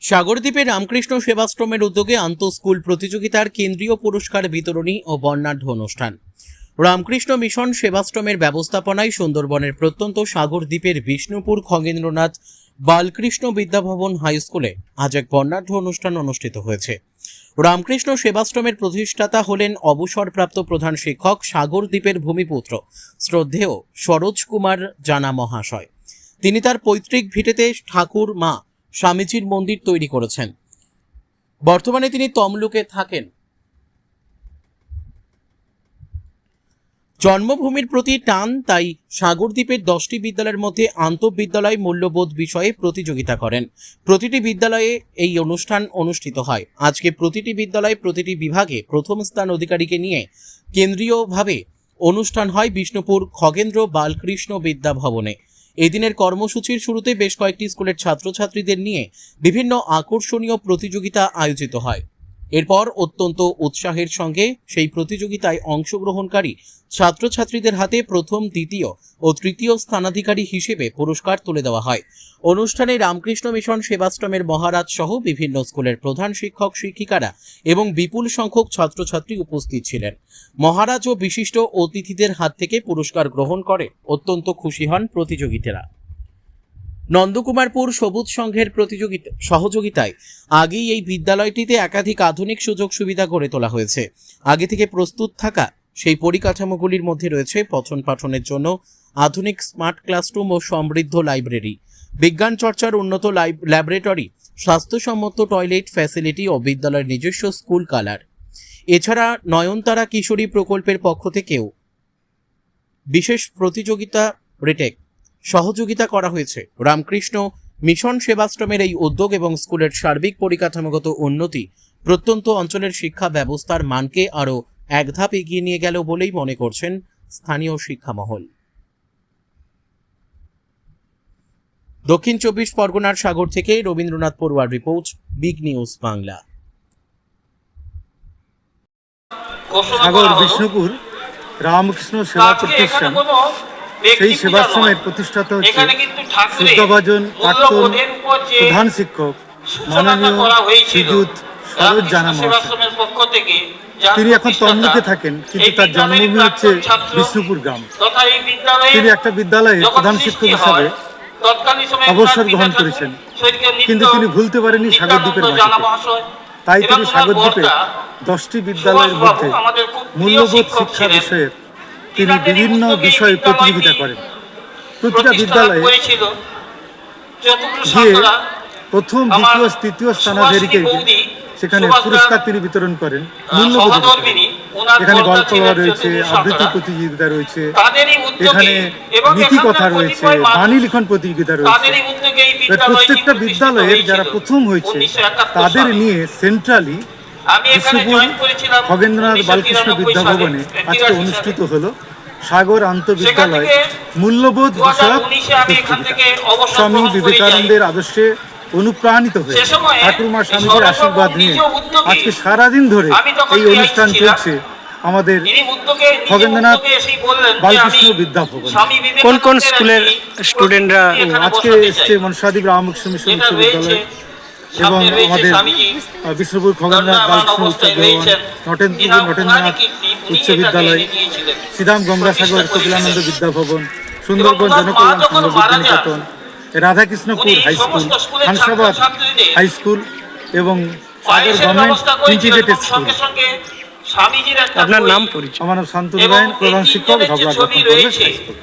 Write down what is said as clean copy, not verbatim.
সাগরদ্বীপে রামকৃষ্ণ সেবাশ্রমের উদ্যোগে আন্তঃস্কুল প্রতিযোগিতার কেন্দ্রীয় পুরস্কার বিতরণী ও বর্ণাঢ্য অনুষ্ঠান। রামকৃষ্ণ মিশন সেবাশ্রমের ব্যবস্থাপনায় সুন্দরবনের প্রত্যন্ত সাগরদ্বীপের বিষ্ণুপুর খগেন্দ্রনাথ বালকৃষ্ণ বিদ্যাভবন হাই স্কুলে আজ এক বর্ণাঢ্য অনুষ্ঠান অনুষ্ঠিত হয়েছে। রামকৃষ্ণ সেবাশ্রমের প্রতিষ্ঠাতা হলেন অবসরপ্রাপ্ত প্রধান শিক্ষক সাগরদ্বীপের ভূমিপুত্র শ্রদ্ধেয় সরোজ কুমার জানা মহাশয়। তিনি তার পৈতৃক ভিটেতে ঠাকুর মা স্বামীজির মন্দির তৈরি করেছেন। বর্তমানে তিনি তমলুকে থাকেন। জন্মভূমির প্রতি টান, তাই সাগরদ্বীপের 10টি বিদ্যালয়ের মধ্যে আন্তঃবিদ্যালয় মূল্যবোধ বিষয়ে প্রতিযোগিতা করেন। প্রতিটি বিদ্যালয়ে এই অনুষ্ঠান অনুষ্ঠিত হয়। আজকে প্রতিটি বিদ্যালয়ে প্রতিটি বিভাগে প্রথম স্থান অধিকারীকে নিয়ে কেন্দ্রীয়ভাবে অনুষ্ঠান হয় বিষ্ণুপুর খগেন্দ্র বালকৃষ্ণ বিদ্যাভবনে। এই দিনের কর্মসূচির শুরুতে বেশ কয়েকটি স্কুলের ছাত্রছাত্রীদের নিয়ে বিভিন্ন আকর্ষণীয় প্রতিযোগিতা আয়োজিত হয়। এরপর অত্যন্ত উৎসাহের সঙ্গে সেই প্রতিযোগিতায় অংশগ্রহণকারী ছাত্রছাত্রীদের হাতে প্রথম, দ্বিতীয় ও তৃতীয় স্থানাধিকারী হিসেবে পুরস্কার তুলে দেওয়া হয়। অনুষ্ঠানে রামকৃষ্ণ মিশন সেবাশ্রমের মহারাজ সহ বিভিন্ন স্কুলের প্রধান শিক্ষক শিক্ষিকারা এবং বিপুল সংখ্যক ছাত্রছাত্রী উপস্থিত ছিলেন। মহারাজ ও বিশিষ্ট অতিথিদের হাত থেকে পুরস্কার গ্রহণ করে অত্যন্ত খুশি হন প্রতিযোগীরা। নন্দকুমারপুর সবুজ সংঘের সহযোগিতায় আগেই এই বিদ্যালয়টিতে একাধিক আধুনিক সুযোগ সুবিধা গড়ে তোলা হয়েছে। আগে থেকে প্রস্তুত থাকা সেই পরিকাঠামোগুলির মধ্যে রয়েছে পঠন পাঠনের জন্য আধুনিক স্মার্ট ক্লাসরুম ও সমৃদ্ধ লাইব্রেরি, বিজ্ঞান চর্চার উন্নত ল্যাবরেটরি, স্বাস্থ্যসম্মত টয়লেট ফ্যাসিলিটি ও বিদ্যালয়ের নিজস্ব স্কুল কালার। এছাড়া নয়নতারা কিশোরী প্রকল্পের পক্ষ থেকেও বিশেষ প্রতিযোগিতা রেটেক সহযোগিতা করা হয়েছে। রামকৃষ্ণ মিশন সেবাশ্রমের এই উদ্যোগ এবং স্কুলের সার্বিক পরিকাঠামোগত উন্নতি প্রত্যন্ত অঞ্চলের শিক্ষা ব্যবস্থার মানকে আরও এক ধাপ এগিয়ে নিয়ে গেল বলেই মনে করছেন স্থানীয় শিক্ষা মহল। দক্ষিণ 24 পরগনার সাগর থেকে রবীন্দ্রনাথ পড়ুয়ার report, big news Bangla. Sagar Bishnupur Ramakrishna Seva Pratishthan, সেই সেবাশ্রমের প্রতিষ্ঠাতা হচ্ছে শ্রদ্ধাভাজন প্রাক্তন প্রধান শিক্ষক মাননীয় শ্রীযুত সরোজ জানা মহাশয়। তিনি এখন তমলুকে থাকেন, কিন্তু তার জন্মভূমি হচ্ছে বিষ্ণুপুর গ্রাম। তিনি একটা বিদ্যালয়ে প্রধান শিক্ষক হিসাবে অবসর গ্রহণ করেছেন, কিন্তু তিনি ভুলতে পারেননি সাগরদ্বীপের মাটিকে। তাই তিনি সাগরদ্বীপে 10টি বিদ্যালয়ের মধ্যে মূল্যবোধ শিক্ষা বিষয়ে তিনি বিভিন্ন বিষয়ে প্রতিযোগিতা করেন। প্রতিটা বিদ্যালয়ে গিয়ে প্রথম, দ্বিতীয়, তৃতীয় স্থানাধিকারীকে সেখানে পুরস্কার তিনি বিতরণ করেন। মূল্যবোধ এখানে গল্প রয়েছে, আবৃত্তি প্রতিযোগিতা রয়েছে, এখানে নীতি কথা রয়েছে, বাণী লিখন প্রতিযোগিতা রয়েছে। প্রত্যেকটা বিদ্যালয়ের যারা প্রথম হয়েছে তাদের নিয়ে সেন্ট্রালি বিষ্ণুপুর খগেন্দ্রনাথ বালকৃষ্ণ বিদ্যাভবনে আজকে অনুষ্ঠিত হলো সাগর আন্তঃবিদ্যালয় মূল্যবোধ বিষয়ক প্রতিযোগিতা। স্বামী বিবেকানন্দের আদর্শে অনুপ্রাণিত হয়ে ঠাকুরমা স্বামীজির আশীর্বাদ নিয়ে আজকে সারাদিন ধরে এই অনুষ্ঠান চলছে আমাদের খগেন্দ্রনাথ বালকৃষ্ণ বিদ্যাভবন। কোন কোন স্কুলের স্টুডেন্টরা আজকে এসছে? মনসাদ্বীপ রামকৃষ্ণ মিশন উচ্চ বিদ্যালয় এবং আমাদের বিষ্ণুপুর খগেন্দ্রনাথ বালকৃষ্ণ উচ্চ বিদ্যালয়, নটেন্দ্রনাথ উচ্চ বিদ্যালয়, Shriram Gangasagar Kapilananda Vidyabhavan, Sundarban Janakalyan Sangha Vidyaniketan, Radhakrishnapur high school, Hansabad high school এবং সাগর গভর্নমেন্ট ইন্টিগ্রেটেড স্কুল। আপনার নাম পরিচয়? আমার নাম শান্তনু রায়ন, প্রধান শিক্ষক, ঝগড়া হাই স্কুল।